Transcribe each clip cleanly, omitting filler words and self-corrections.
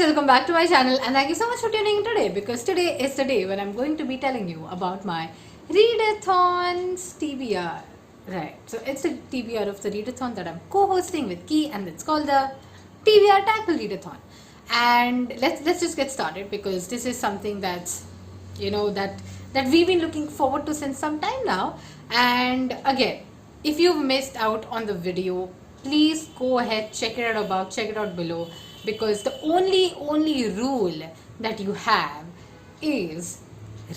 welcome back to my channel and thank you so much for tuning in today, because today is the day when I'm going to be telling you about my read-a-thon's TBR. Right, so it's the TBR of the read-a-thon that I'm co-hosting with Key, and it's called the TBR Tackle Read-a-thon. And let's just get started, because this is something that's, that we've been looking forward to since some time now. And again, if you've missed out on the video, please go ahead, check it out above, check it out below, because the only rule that you have is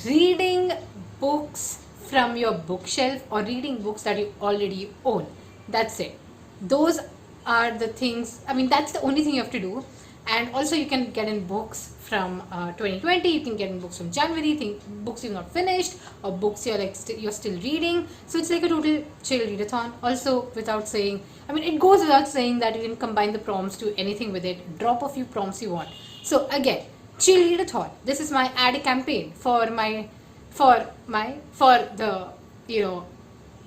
reading books from your bookshelf or reading books that you already own. That's it. Those are the things, that's the only thing you have to do. And also you can get in books from 2020, you can get in books from January, books you've not finished, or books you're still reading. So it's like a total chill readathon. Also, without saying, it goes without saying that you can combine the prompts to anything with it, drop a few prompts you want. So again, chill readathon. This is my ad campaign for the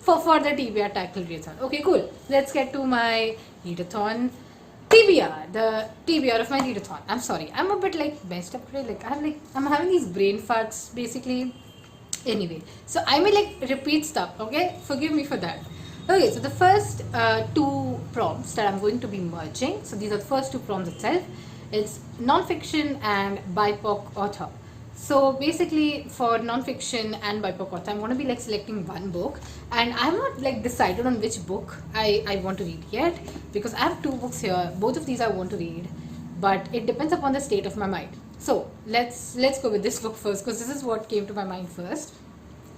TBR Tackle Readathon. Okay, cool. Let's get to my readathon. TBR, the TBR of my readathon. I'm sorry, I'm a bit messed up today. I'm having these brain farts basically. Anyway, so I may repeat stuff. Okay, forgive me for that. Okay, so the first two prompts that I'm going to be merging. So these are the first two prompts itself. It's non-fiction and BIPOC author. So basically, for non-fiction and BIPOC author, I'm going to be selecting one book, and I'm not decided on which book I want to read yet, because I have two books here. Both of these I want to read, but it depends upon the state of my mind. So let's go with this book first, because this is what came to my mind first.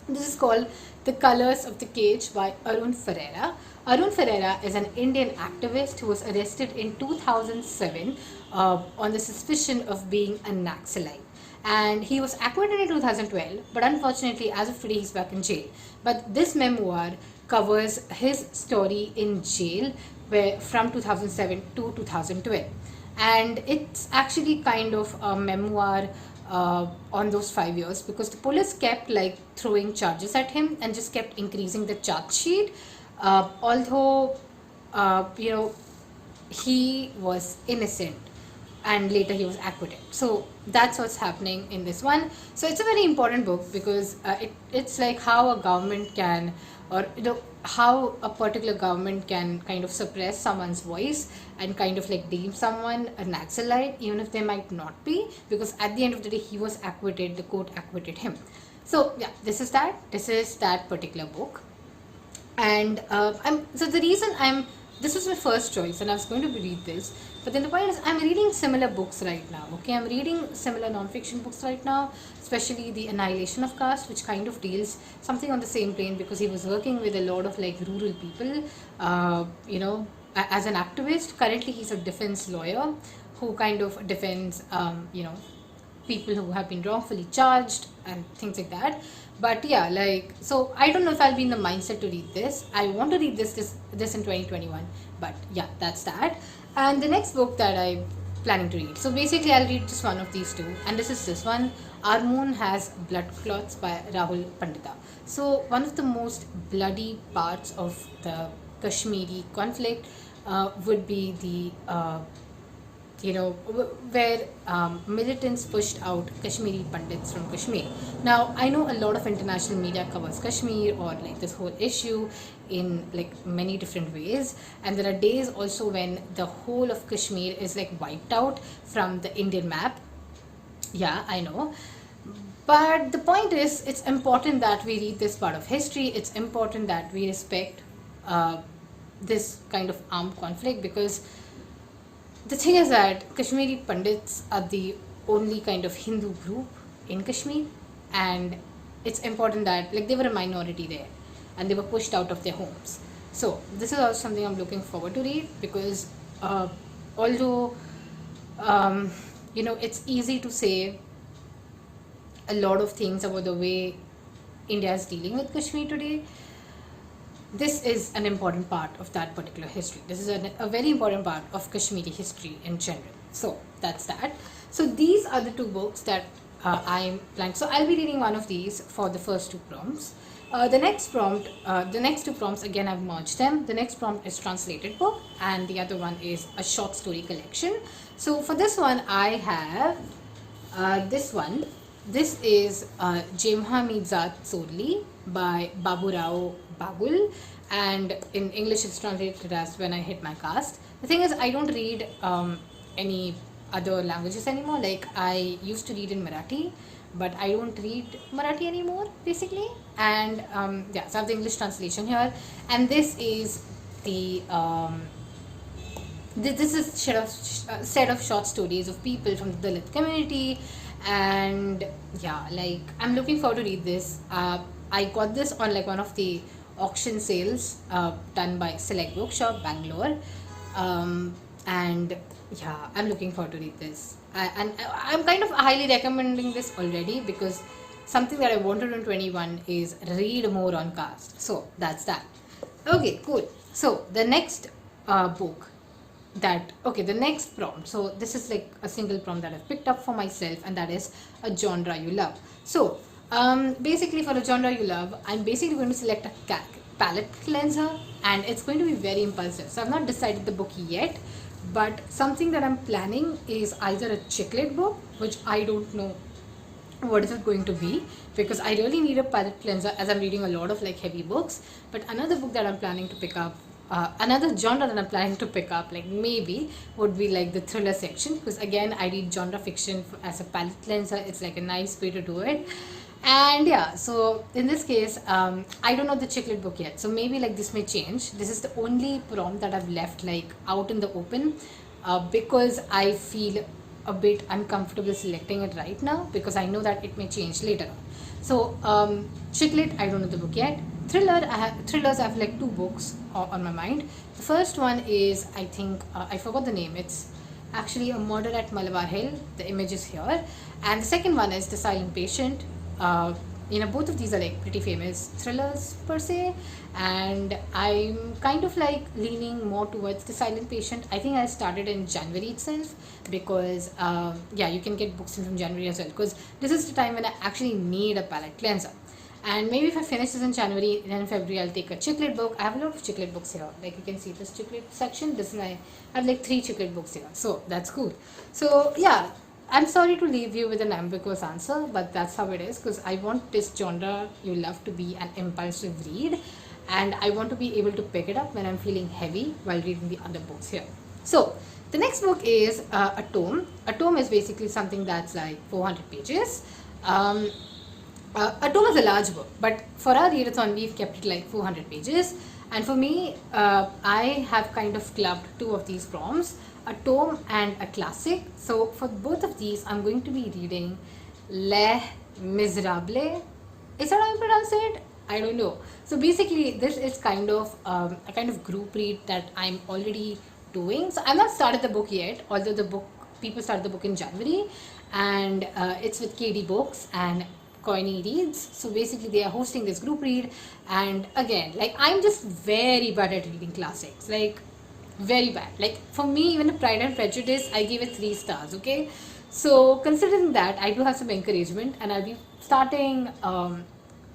This is called The Colors of the Cage by Arun Ferreira. Arun Ferreira is an Indian activist who was arrested in 2007 on the suspicion of being a Naxalite. And he was acquitted in 2012, but unfortunately as of today he's back in jail. But this memoir covers his story in jail from 2007 to 2012, and it's actually kind of a memoir on those 5 years, because the police kept throwing charges at him and just kept increasing the charge sheet, although he was innocent and later he was acquitted. So that's what's happening in this one. So it's a very important book, because it's how a government can, or how a particular government can kind of suppress someone's voice and kind of deem someone a Naxalite, even if they might not be, because at the end of the day he was acquitted, the court acquitted him. So yeah, this is that particular book. And this was my first choice and I was going to read this, but then the point is I'm reading similar books right now. Okay, I'm reading similar non-fiction books right now, especially The Annihilation of Caste, which kind of deals something on the same plane, because he was working with a lot of rural people, as an activist. Currently he's a defense lawyer who kind of defends people who have been wrongfully charged and things like that. But yeah, so I don't know if I'll be in the mindset to read this. I want to read this in 2021, but yeah, that's that. And the next book that I'm planning to read, so basically I'll read just one of these two, and this one, Our Moon Has Blood Clots by Rahul Pandita. So one of the most bloody parts of the Kashmiri conflict would be the where militants pushed out Kashmiri Pandits from Kashmir. Now, I know a lot of international media covers Kashmir or this whole issue in many different ways, and there are days also when the whole of Kashmir is wiped out from the Indian map. Yeah, I know. But the point is, it's important that we read this part of history. It's important that we respect this kind of armed conflict, because the thing is that Kashmiri Pandits are the only kind of Hindu group in Kashmir, and it's important that they were a minority there and they were pushed out of their homes. So this is also something I'm looking forward to read, because although it's easy to say a lot of things about the way India is dealing with Kashmir today, this is an important part of that particular history. This is a very important part of Kashmiri history in general. So that's that. So these are the two books that I'm planning. So I'll be reading one of these for the first two prompts, The next prompt, the next two prompts, again I've merged them. The next prompt is translated book, and the other one is a short story collection. So for this one, I have this one. This is Jemha Midzat Sodli by Baburao Babul, and in English it's translated as When I Hit My Caste. The thing is, I don't read any other languages anymore. Like, I used to read in Marathi, but I don't read Marathi anymore, basically. And yeah, so I have the English translation here, and this is the this is set of short stories of people from the Dalit community. And yeah, like, I'm looking forward to read this. I got this on like one of the auction sales done by Select Bookshop, Bangalore. And yeah, I'm looking forward to read this. I'm kind of highly recommending this already, because something that I wanted in 21 is read more on caste. So that's that. Okay, cool. So the next book the next prompt. So this is like a single prompt that I've picked up for myself, and that is a genre you love. So basically, for a genre you love, I'm basically going to select a palette cleanser, and it's going to be very impulsive. So I've not decided the book yet, but something that I'm planning is either a chick-lit book, which I don't know what is it going to be, because I really need a palette cleanser as I'm reading a lot of like heavy books. But another book that I'm planning to pick up, another genre that I'm planning to pick up, like maybe, would be like the thriller section, because again, I read genre fiction as a palette cleanser. It's like a nice way to do it. And yeah, so in this case, I don't know the chick-lit book yet, so maybe like this may change. This is the only prompt that I've left like out in the open, because I feel a bit uncomfortable selecting it right now, because I know that it may change later on. So chick-lit, I don't know the book yet. Thrillers, I have like two books on my mind. The first one is, I think, I forgot the name. It's actually A Murder at Malabar Hill. The image is here. And the second one is The Silent Patient. Both of these are like pretty famous thrillers per se, and I'm kind of like leaning more towards The Silent Patient. I think I started in January itself, because you can get books in from January as well, because this is the time when I actually need a palette cleanser. And maybe if I finish this in January, then in February I'll take a chick-lit book. I have a lot of chick-lit books here. Like, you can see this chick-lit section. I have like 3 chick-lit books here. So that's cool. So yeah, I'm sorry to leave you with an ambiguous answer, but that's how it is, because I want this genre you love to be an impulsive read, and I want to be able to pick it up when I'm feeling heavy while reading the other books here. So the next book is a tome. A tome is basically something that's like 400 pages. A tome is a large book, but for our read-a-thon, we've kept it like 400 pages. And for me, I have kind of clubbed 2 of these prompts, a tome and a classic. So for both of these, I'm going to be reading Les Miserables. Is that how I pronounce it? I don't know. So basically, this is kind of a kind of group read that I'm already doing. So I've not started the book yet, although people started the book in January, and it's with KD Books and Coiny Reads. So basically, they are hosting this group read, and again, like, I'm just very bad at reading classics, like very bad. Like, for me, even Pride and Prejudice, I gave it 3 stars. Okay, so considering that, I do have some encouragement, and I'll be starting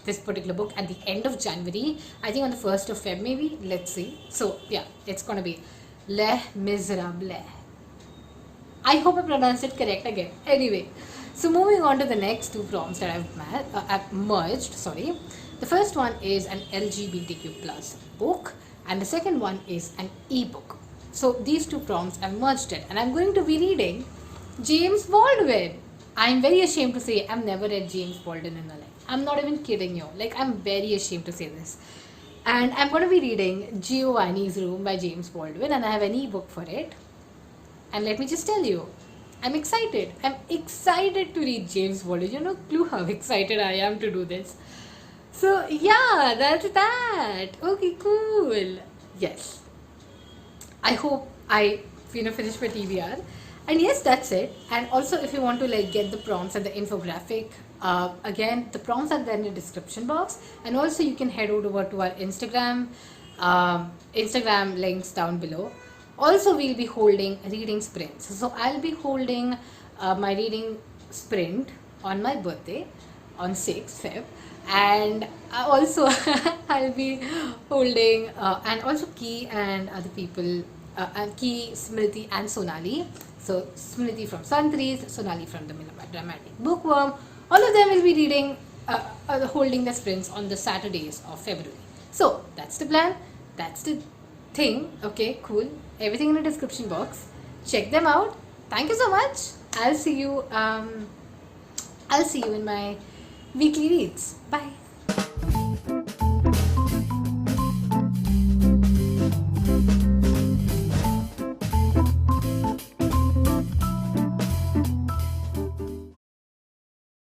this particular book at the end of January. I think on the 1st of Feb, maybe. Let's see. So yeah, it's gonna be Les Miserables. I hope I pronounced it correct again. Anyway, so moving on to the next 2 prompts that I've merged. Sorry, the first one is an LGBTQ plus book, and the second one is an ebook. So these 2 prompts, I've merged it, and I'm going to be reading James Baldwin. I'm very ashamed to say I've never read James Baldwin in my life. I'm not even kidding you. Like, I'm very ashamed to say this. And I'm going to be reading Giovanni's Room by James Baldwin, and I have an ebook for it. And let me just tell you, I'm excited. I'm excited to read James Baldwin. You know, clue how excited I am to do this. So yeah, that's that. Okay, cool. Yes. I hope I finished my TBR. And yes, that's it. And also, if you want to like get the prompts and the infographic, again, the prompts are there in the description box. And also, you can head over to our Instagram links down below. Also, we'll be holding reading sprints. So I'll be holding my reading sprint on my birthday on 6th Feb. And also I'll be holding and also Key and other people, and Key, Smriti and Sonali. So Smriti from Santris, Sonali from the Dramatic Bookworm. All of them will be reading, holding the sprints on the Saturdays of February. So that's the plan. That's the thing. Okay, cool. Everything in the description box. Check them out. Thank you so much. I'll see you. I'll see you in my weekly reads. Bye.